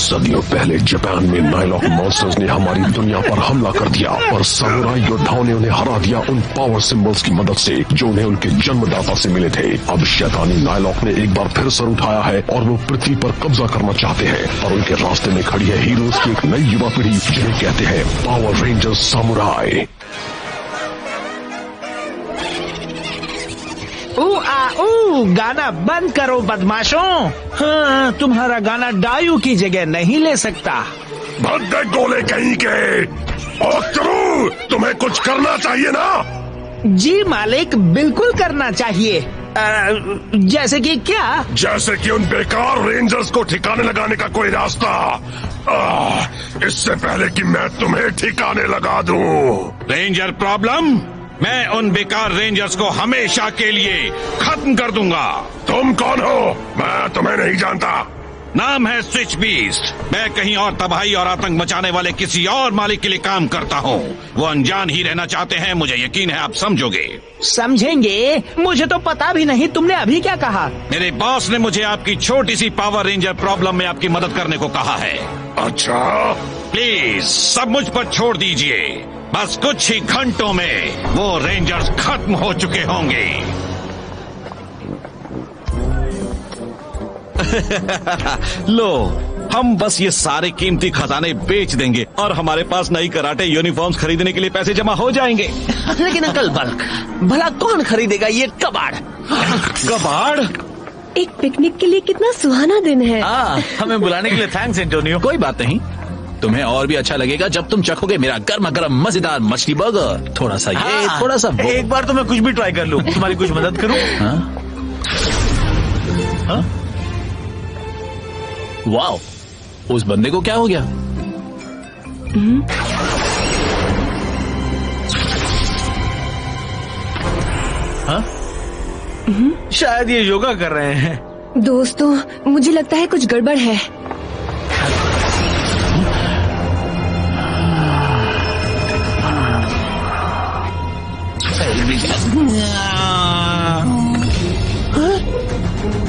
सदियों पहले जापान में नाइलॉक मॉन्स्टर्स ने हमारी दुनिया पर हमला कर दिया और सामुराई योद्धाओं ने उन्हें हरा दिया उन पावर सिंबल्स की मदद से जो उन्हें उनके जन्मदाता से मिले थे। अब शैतानी नाइलॉक ने एक बार फिर सर उठाया है और वो पृथ्वी पर कब्जा करना चाहते हैं। और उनके रास्ते में खड़ी है हीरोज की एक नई युवा पीढ़ी जिन्हें कहते हैं पावर रेंजर्स सामुराई। गाना बंद करो बदमाशों। हाँ, तुम्हारा गाना डायू की जगह नहीं ले सकता। भद्दे गोले कहीं के। और तुम्हें कुछ करना चाहिए ना। जी मालिक, बिल्कुल करना चाहिए। जैसे कि क्या? जैसे कि उन बेकार रेंजर्स को ठिकाने लगाने का कोई रास्ता। इससे पहले कि मैं तुम्हें ठिकाने लगा दूं। Ranger problem? मैं उन बेकार रेंजर्स को हमेशा के लिए खत्म कर दूंगा। तुम कौन हो? मैं तुम्हें नहीं जानता। नाम है स्विच बीस्ट। मैं कहीं और तबाही और आतंक मचाने वाले किसी और मालिक के लिए काम करता हूँ। वो अनजान ही रहना चाहते हैं, मुझे यकीन है आप समझोगे। समझेंगे? मुझे तो पता भी नहीं। तुमने अभी क्या कहा? मेरे बॉस ने मुझे आपकी छोटी सी पावर रेंजर प्रॉब्लम में आपकी मदद करने को कहा है। अच्छा, प्लीज सब मुझ पर छोड़ दीजिए। बस कुछ ही घंटों में वो रेंजर्स खत्म हो चुके होंगे। लो, हम बस ये सारे कीमती खजाने बेच देंगे और हमारे पास नई कराटे यूनिफॉर्म्स खरीदने के लिए पैसे जमा हो जाएंगे। लेकिन अंकल बल्क, भला कौन खरीदेगा ये कबाड़? कबाड़? एक पिकनिक के लिए कितना सुहाना दिन है। हमें बुलाने के लिए थैंक्स एंटोनियो। कोई बात नहीं, तुम्हें और भी अच्छा लगेगा जब तुम चखोगे मेरा गर्मा गर्म मजेदार मछली बर्गर। थोड़ा सा ये, थोड़ा सा वो। एक बार तो मैं कुछ भी ट्राई कर लूं। तुम्हारी कुछ मदद करूं? वाओ, उस बंदे को क्या हो गया? शायद ये योगा कर रहे हैं। दोस्तों, मुझे लगता है कुछ गड़बड़ है।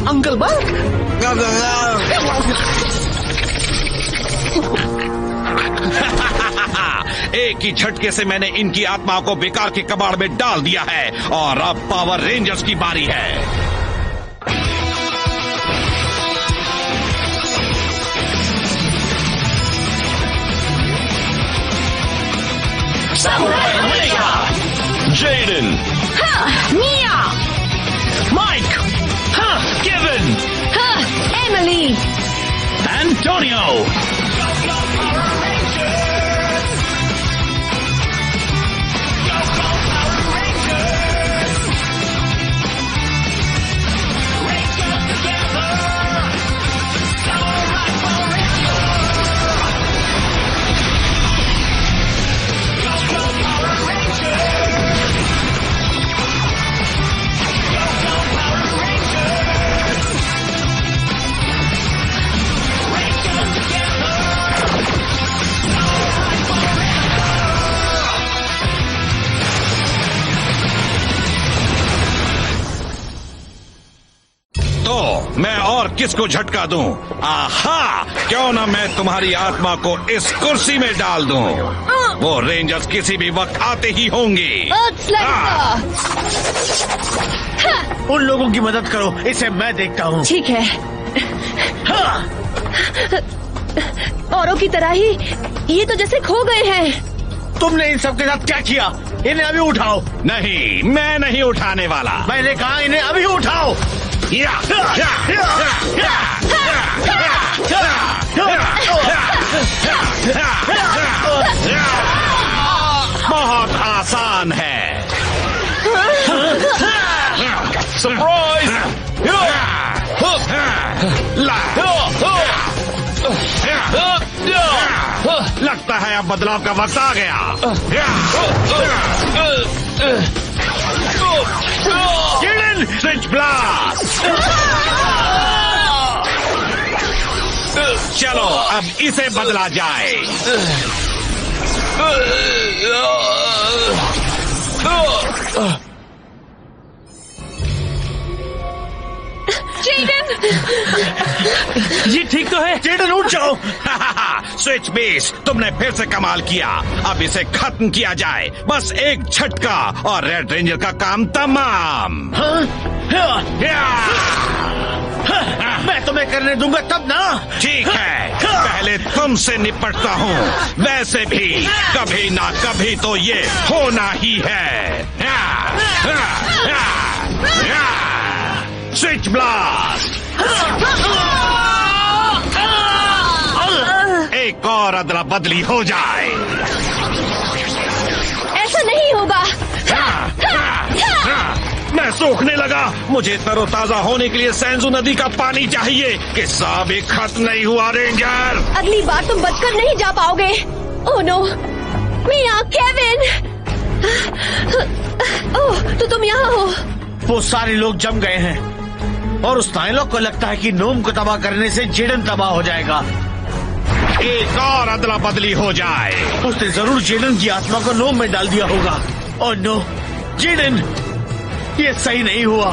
अंकल बल्क, एक ही झटके से मैंने इनकी आत्मा को बेकार के कबाड़ में डाल दिया है और अब पावर रेंजर्स की बारी है। Jaden, Mia, Mike, Kevin, Emily, Antonio. मैं और किसको झटका दूं? आहा, क्यों ना मैं तुम्हारी आत्मा को इस कुर्सी में डाल दूं। वो रेंजर्स किसी भी वक्त आते ही होंगे। उन लोगों की मदद करो, इसे मैं देखता हूँ। ठीक है। औरों की तरह ही ये तो जैसे खो गए हैं। तुमने इन सब के साथ क्या किया? इन्हें अभी उठाओ। नहीं, मैं नहीं उठाने वाला। मैंने कहा इन्हें अभी उठाओ। बहुत आसान है। सरप्राइज! लगता है अब बदलाव का वक्त आ गया। Switch blast! चलो अब इसे बदला जाए। जेडन! जी ठीक तो है। जेडन उठ जाओ। स्विच बेस, तुमने फिर से कमाल किया। अब इसे खत्म किया जाए, बस एक झटका और रेड रेंजर का काम तमाम। मैं तुम्हें करने दूंगा तब ना। ठीक है, पहले तुमसे निपटता हूँ। वैसे भी कभी ना कभी तो ये होना ही है। Switch blast. एक और अदला बदली हो जाए। ऐसा नहीं होगा। मैं सूखने लगा। मुझे तरोताजा होने के लिए सैंजू नदी का पानी चाहिए। किस्सा भी खत्म नहीं हुआ रेंजर। अगली बार तुम बचकर नहीं जा पाओगे। ओह नो, मिया, केविन। ओह, तो तुम यहाँ हो। वो सारे लोग जम गए हैं और उस नाइलॉक को लगता है कि नोम को तबाह करने से जेडन तबाह हो जाएगा। एक और अदला बदली हो जाए। उसने जरूर जेडन की आत्मा को नोम में डाल दिया होगा। ओह नो, जेडन, ये सही नहीं हुआ।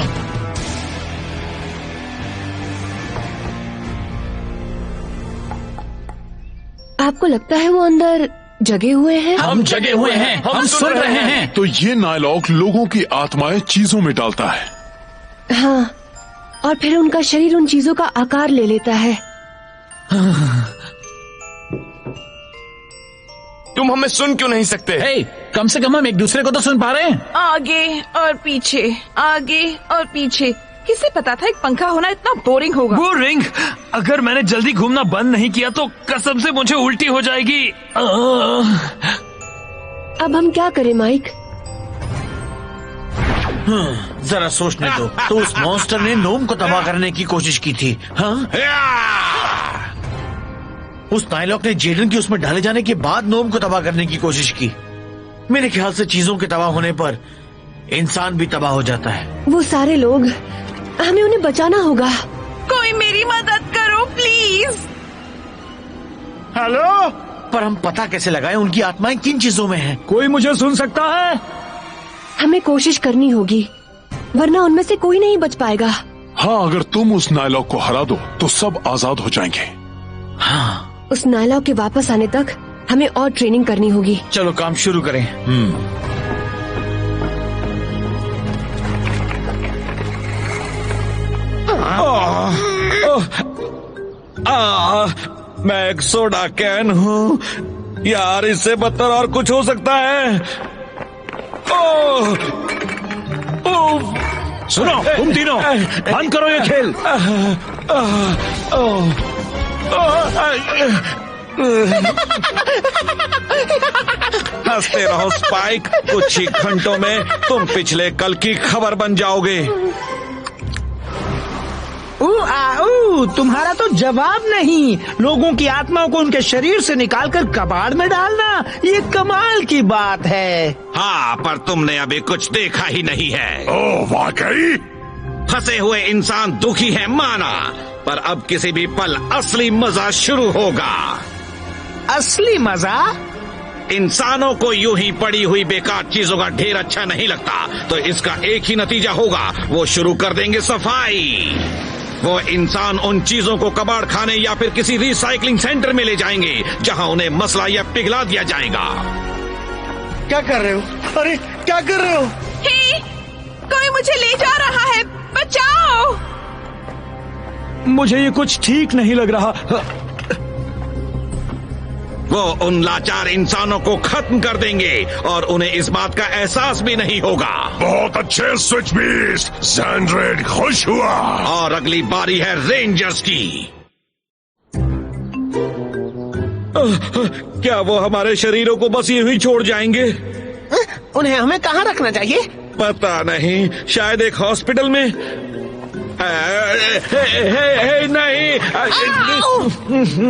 आपको लगता है वो अंदर जगे हुए हैं? हम जगे हुए हैं, हम सुन रहे हैं। तो ये नायलॉक लोगों की आत्माएं चीजों में डालता है। हाँ, और फिर उनका शरीर उन चीजों का आकार ले लेता है। तुम हमें सुन क्यों नहीं सकते? हे, कम से कम हम एक दूसरे को तो सुन पा रहे हैं। आगे और पीछे, आगे और पीछे। किसे पता था एक पंखा होना इतना बोरिंग होगा। वो रिंग, अगर मैंने जल्दी घूमना बंद नहीं किया तो कसम से मुझे उल्टी हो जाएगी। अब हम क्या करें माइक? जरा सोचने दो। तो उस मॉन्स्टर ने नोम को तबाह करने की कोशिश की थी। हाँ, उस नाइलॉक ने जेडन की उसमें डाले जाने के बाद नोम को तबाह करने की कोशिश की। मेरे ख्याल से चीजों के तबाह होने पर इंसान भी तबाह हो जाता है। वो सारे लोग, हमें उन्हें बचाना होगा। कोई मेरी मदद करो प्लीज। हेलो, पर हम पता कैसे लगाएं उनकी आत्माएं किन चीजों में हैं? कोई मुझे सुन सकता है? हमें कोशिश करनी होगी, वरना उनमें से कोई नहीं बच पाएगा। हाँ, अगर तुम उस नायलॉक को हरा दो तो सब आजाद हो जाएंगे। हाँ, उस नायलॉक के वापस आने तक हमें और ट्रेनिंग करनी होगी। चलो काम शुरू करें। मैं एक सोडा कैन हूँ यार, इससे बदतर और कुछ हो सकता है। सुनो तुम तीनों, बंद करो ये खेल। हंसते रहो स्पाइक, कुछ ही घंटों में तुम पिछले कल की खबर बन जाओगे। तुम्हारा तो जवाब नहीं। लोगों की आत्माओं को उनके शरीर से निकालकर कबाड़ में डालना, ये कमाल की बात है। हाँ, पर तुमने अभी कुछ देखा ही नहीं है। ओह वाकई? फंसे हुए इंसान दुखी है माना, पर अब किसी भी पल असली मजा शुरू होगा। असली मजा? इंसानों को यूं ही पड़ी हुई बेकार चीजों का ढेर अच्छा नहीं लगता, तो इसका एक ही नतीजा होगा, वो शुरू कर देंगे सफाई। वो इंसान उन चीजों को कबाड़ खाने या फिर किसी रिसाइकलिंग सेंटर में ले जाएंगे, जहां उन्हें मसला या पिघला दिया जाएगा। क्या कर रहे हो? अरे क्या कर रहे हो? हे, कोई मुझे ले जा रहा है, बचाओ। मुझे ये कुछ ठीक नहीं लग रहा। वो उन लाचार इंसानों को खत्म कर देंगे और उन्हें इस बात का एहसास भी नहीं होगा। बहुत अच्छे स्विच बीस्ट, सैंड्रेड खुश हुआ। और अगली बारी है रेंजर्स की। क्या वो हमारे शरीरों को बस यूं ही छोड़ जाएंगे? उन्हें हमें कहाँ रखना चाहिए? पता नहीं, शायद एक हॉस्पिटल में। नहीं,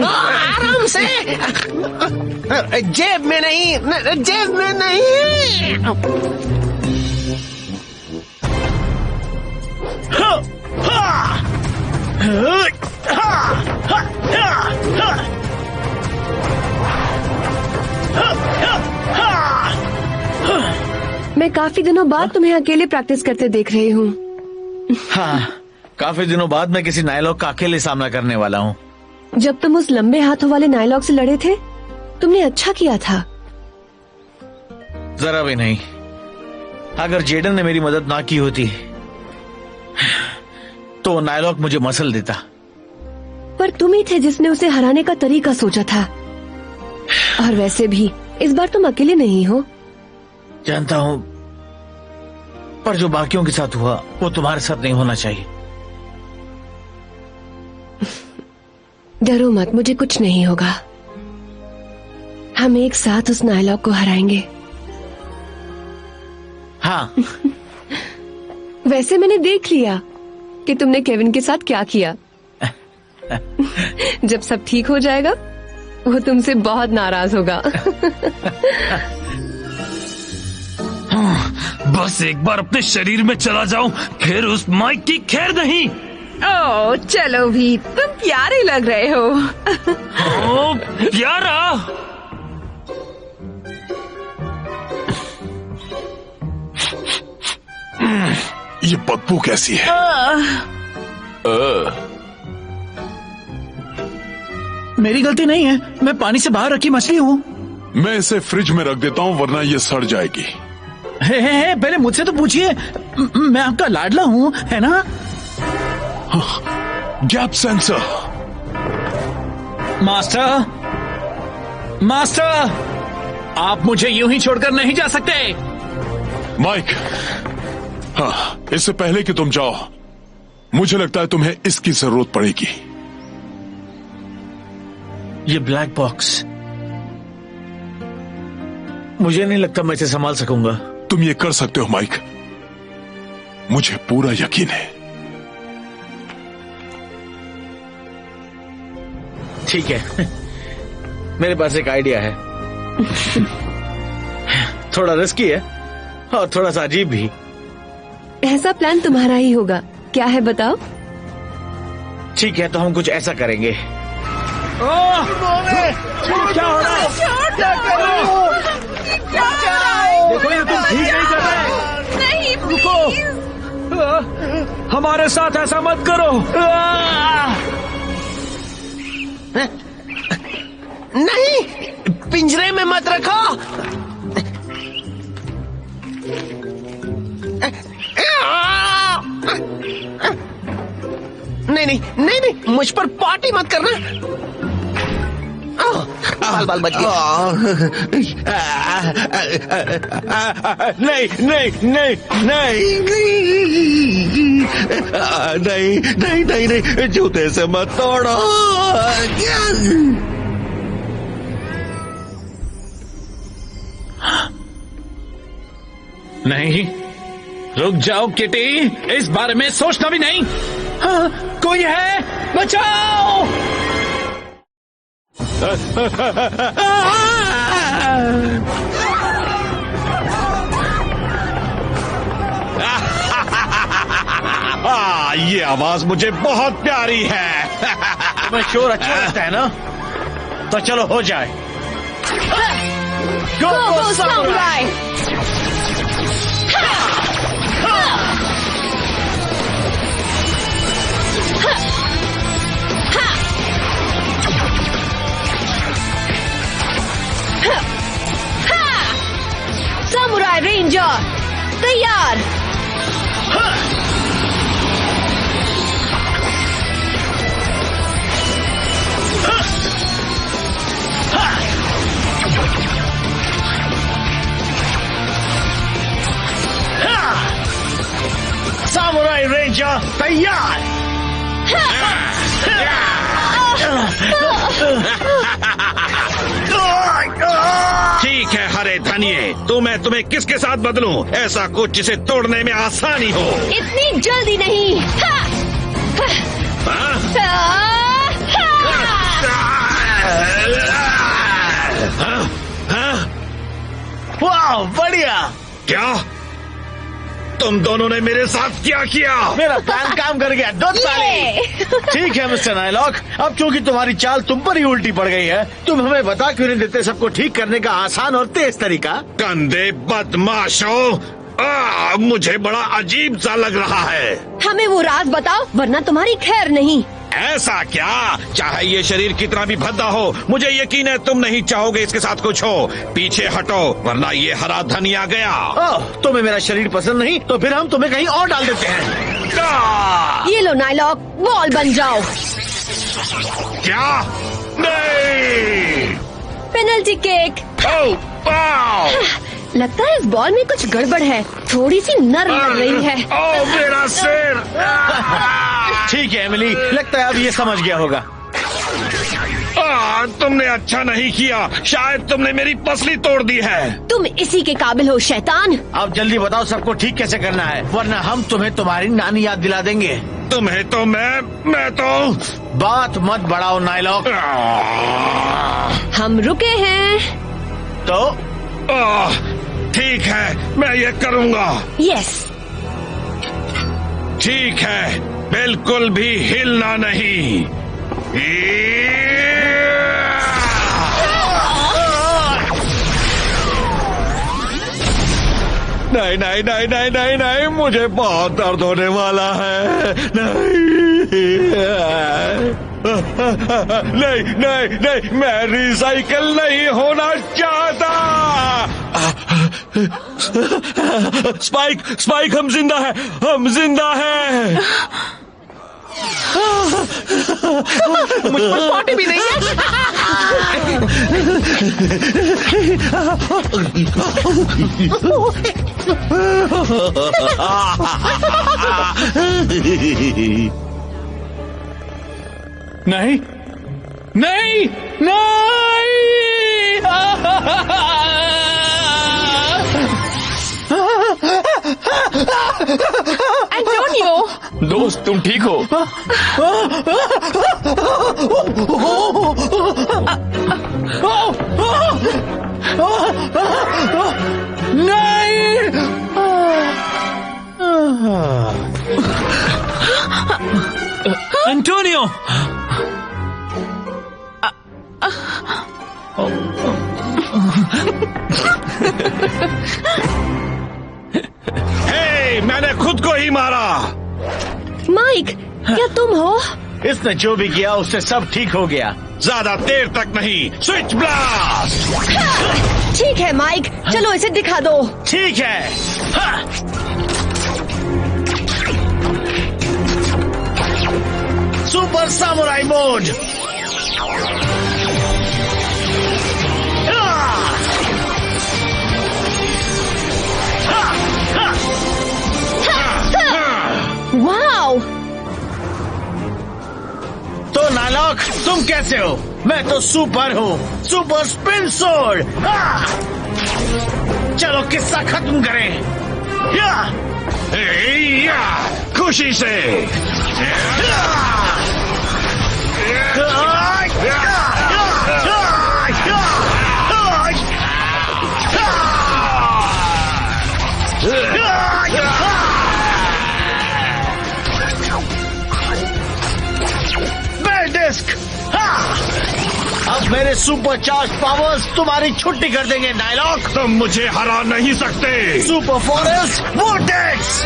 आराम से। जेब में नहीं, जेब में नहीं। मैं काफी दिनों बाद तुम्हें अकेले प्रैक्टिस करते देख रही हूँ। हाँ, काफी दिनों बाद मैं किसी नायलॉक का अकेले सामना करने वाला हूँ। जब तुम उस लंबे हाथों वाले नायलॉक से लड़े थे, तुमने अच्छा किया था। जरा भी नहीं। अगर जेडन ने मेरी मदद ना की होती तो नायलॉक मुझे मसल देता। पर तुम ही थे जिसने उसे हराने का तरीका सोचा था। और वैसे भी इस बार तुम अकेले नहीं हो। जानता हूँ, पर जो बाकियों के साथ हुआ वो तुम्हारे साथ नहीं होना चाहिए। डरो मत, मुझे कुछ नहीं होगा। हम एक साथ उस नायलॉक को हराएंगे। हाँ। वैसे मैंने देख लिया कि तुमने केविन के साथ क्या किया। जब सब ठीक हो जाएगा, वो तुमसे बहुत नाराज होगा। बस एक बार अपने शरीर में चला जाऊं, फिर उस माइक की खैर नहीं। ओह चलो भी, तुम प्यारे लग रहे हो। ओ, प्यारा। ये बदबू कैसी है? मेरी गलती नहीं है, मैं पानी से बाहर रखी मछली हूँ। मैं इसे फ्रिज में रख देता हूँ, वरना ये सड़ जाएगी। हे, पहले मुझसे तो पूछिए। मैं आपका लाडला हूँ, है ना? Gap sensor. मास्टर, आप मुझे यूं ही छोड़कर नहीं जा सकते। माइक, हाँ, इससे पहले कि तुम जाओ, मुझे लगता है तुम्हें इसकी जरूरत पड़ेगी। ये ब्लैक बॉक्स, मुझे नहीं लगता मैं इसे संभाल सकूंगा। तुम ये कर सकते हो माइक, मुझे पूरा यकीन है। ठीक है, मेरे पास एक आइडिया है। थोड़ा रिस्की है और थोड़ा सा अजीब भी। ऐसा प्लान तुम्हारा ही होगा। क्या है बताओ? ठीक है, तो हम कुछ ऐसा करेंगे। क्या हो रहा है? क्या कर रहे हो? देखो, ये तुम ठीक नहीं कर रहे। नहीं, रुको, हमारे साथ ऐसा मत करो। नहीं, पिंजरे में मत रखो। नहीं, मुझ पर पार्टी मत करना। बाल बच गया। नहीं, जूते से मत तोड़ो। नहीं, रुक जाओ किटी, इस बारे में सोचना भी नहीं। हाँ, कोई है, बचाओ। ये आवाज मुझे बहुत प्यारी है। तुम्हें शोर अच्छा लगता है ना? तो चलो हो जाए। गो समुराई। समुराई रेंजर तैयार। सामुराई रेंजर तैयार। ठीक है हरे धनिये, तो मैं तुम्हें किसके साथ बदलूं? ऐसा कुछ जिसे तोड़ने में आसानी हो। इतनी जल्दी नहीं। वाह, बढ़िया। क्या तुम दोनों ने मेरे साथ क्या किया? मेरा प्लान काम कर गया। दूध पाली। ठीक है मिस्टर नायलॉक, अब चूंकि तुम्हारी चाल तुम पर ही उल्टी पड़ गई है, तुम हमें बता क्यों नहीं देते सबको ठीक करने का आसान और तेज तरीका? गंदे बदमाशों, मुझे बड़ा अजीब सा लग रहा है। हमें वो राज बताओ, वरना तुम्हारी खैर नहीं। ऐसा क्या? चाहे ये शरीर कितना भी भद्दा हो, मुझे यकीन है तुम नहीं चाहोगे इसके साथ कुछ हो। पीछे हटो, वरना ये हरा धनी आ गया। तुम्हें मेरा शरीर पसंद नहीं तो फिर हम तुम्हें कहीं और डाल देते हैं। ये लो नाइलॉक, बॉल बन जाओ। क्या? नहीं। Penalty kick. लगता है इस बॉल में कुछ गड़बड़ है, थोड़ी सी नर्म लग रही है। मेरा सिर। ठीक है एमिली, लगता है अब ये समझ गया होगा। तुमने अच्छा नहीं किया, शायद तुमने मेरी पसली तोड़ दी है। तुम इसी के काबिल हो शैतान। अब जल्दी बताओ सबको ठीक कैसे करना है, वरना हम तुम्हें तुम्हारी नानी याद दिला देंगे। तुम्हें तो मैं तो। बात मत बढ़ाओ नाइलॉक। हम रुके हैं तो ठीक है, मैं ये करूँगा। यस। ठीक है, बिल्कुल भी हिलना नहीं। नहीं नहीं नहीं नहीं नहीं नहीं, मुझे बहुत दर्द होने वाला है। नहीं नहीं नहीं, मैं रिसाइकल नहीं होना चाहता। स्पाइक हम जिंदा है, हम जिंदा है। मुझ पर पॉटी भी नहीं नहीं नहीं नहीं। एंटोनियो, दोस्त तुम ठीक हो? एंटोनियो, मैंने खुद को ही मारा। माइक, क्या तुम हो? इसने जो भी किया उससे सब ठीक हो गया। ज्यादा देर तक नहीं, स्विच ब्लास्ट। ठीक है माइक, चलो इसे दिखा दो। ठीक है। Super samurai mode. वाओ! तो नाइलॉक, तुम कैसे हो? मैं तो सुपर हूँ, सुपर स्पिन सोर्ड। चलो किस्सा खत्म करें। खुशी से। अब मेरे सुपर चार्ज पावर्स तुम्हारी छुट्टी कर देंगे नाइलॉक। तुम मुझे हरा नहीं सकते। Super force vortex.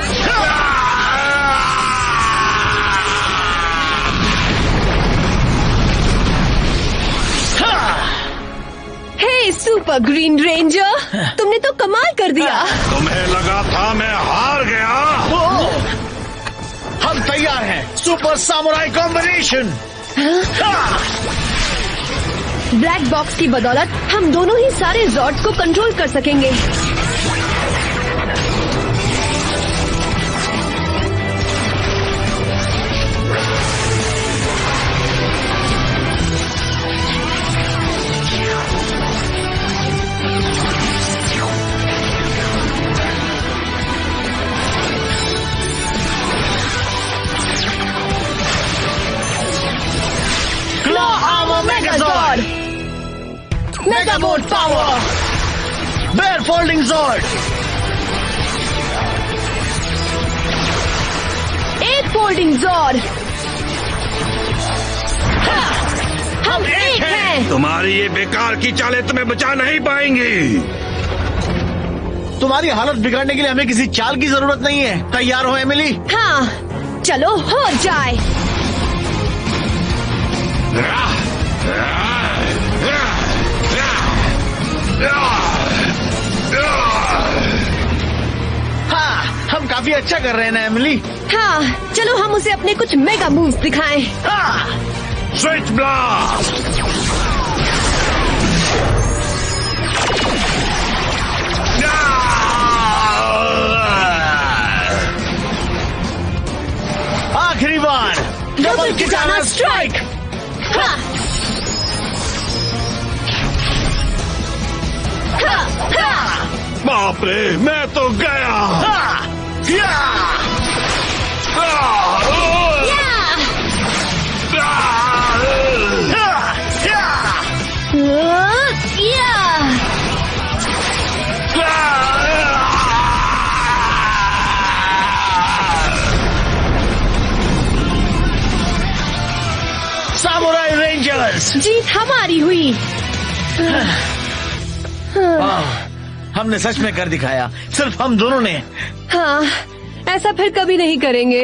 Hey super green ranger, तुमने तो कमाल कर दिया। तुम्हें लगा था मैं हार गया? हम तैयार हैं, super samurai combination. Black box की बदौलत हम दोनों ही सारे जॉर्ड्स को कंट्रोल कर सकेंगे। Megazord! Megabolt power! Bear folding Zord! एक फोल्डिंग Zord! हम एक हैं! तुम्हारी ये बेकार की चालें तुम्हें बचा नहीं पाएंगी। तुम्हारी हालत बिगाड़ने के लिए हमें किसी चाल की जरूरत नहीं है। तैयार हो एमिली? हाँ, चलो हो जाए। हाँ, हम काफी अच्छा कर रहे हैं ना एमिली? हाँ, चलो हम उसे अपने कुछ मेगा मूव्स दिखाएं। हाँ। Switch blast! आखिरी बार डबल किटाना स्ट्राइक। हाँ। हाँ, हाँ। बाप रे, मैं तो गया। या। सामुराई रेंजर्स, जीत हमारी हुई। हमने सच में कर दिखाया, सिर्फ हम दोनों ने। हाँ, ऐसा फिर कभी नहीं करेंगे।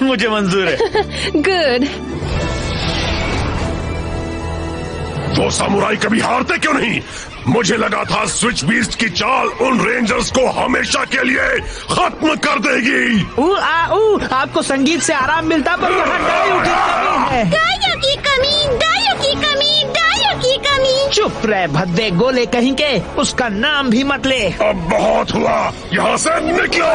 मुझे मंजूर है। गुड। वो सामुराई कभी हारते क्यों नहीं? मुझे लगा था स्विच बीस्ट की चाल उन रेंजर्स को हमेशा के लिए खत्म कर देगी। आपको संगीत से आराम मिलता, पर यहाँ डायों की कमी है। डायों की कमी, डायों की कमी, डायों की कमी। चुप रहे भद्दे गोले कहीं के, उसका नाम भी मत ले। अब बहुत हुआ, यहाँ से निकलो।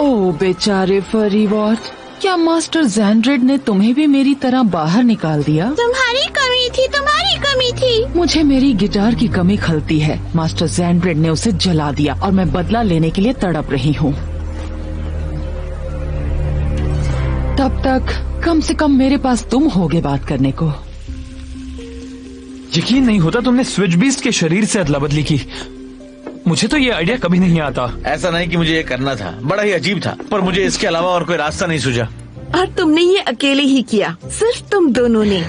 ओह बेचारे फरीवॉट, क्या मास्टर जैंड्रेड ने तुम्हें भी मेरी तरह बाहर निकाल दिया? तुम्हारी कमी थी, तुम्हारी कमी थी। मुझे मेरी गिटार की कमी खलती है। मास्टर जैंड्रेड ने उसे जला दिया और मैं बदला लेने के लिए तड़प रही हूँ। तब तक कम से कम मेरे पास तुम होगे बात करने को। यकीन नहीं होता तुमने स्विच बीस्ट के शरीर से अदला बदली की। मुझे तो ये आइडिया कभी नहीं आता। ऐसा नहीं कि मुझे ये करना था, बड़ा ही अजीब था, पर मुझे इसके अलावा और कोई रास्ता नहीं सूझा। और तुमने ये अकेले ही किया, सिर्फ तुम दोनों ने।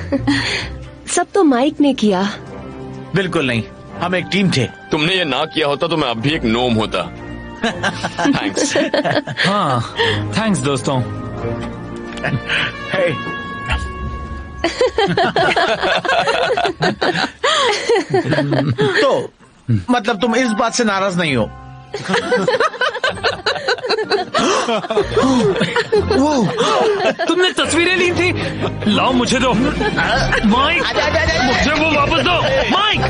सब तो माइक ने किया। बिल्कुल नहीं, हम एक टीम थे। तुमने ये ना किया होता तो मैं अब भी एक नोम होता। थैंक्स। हाँ, थैंक्स दोस्तों। हे। तो मतलब तुम इस बात से नाराज नहीं हो? तुमने तस्वीरें ली थी? लाओ मुझे दो। माइक, मुझे वो वापस दो। माइक।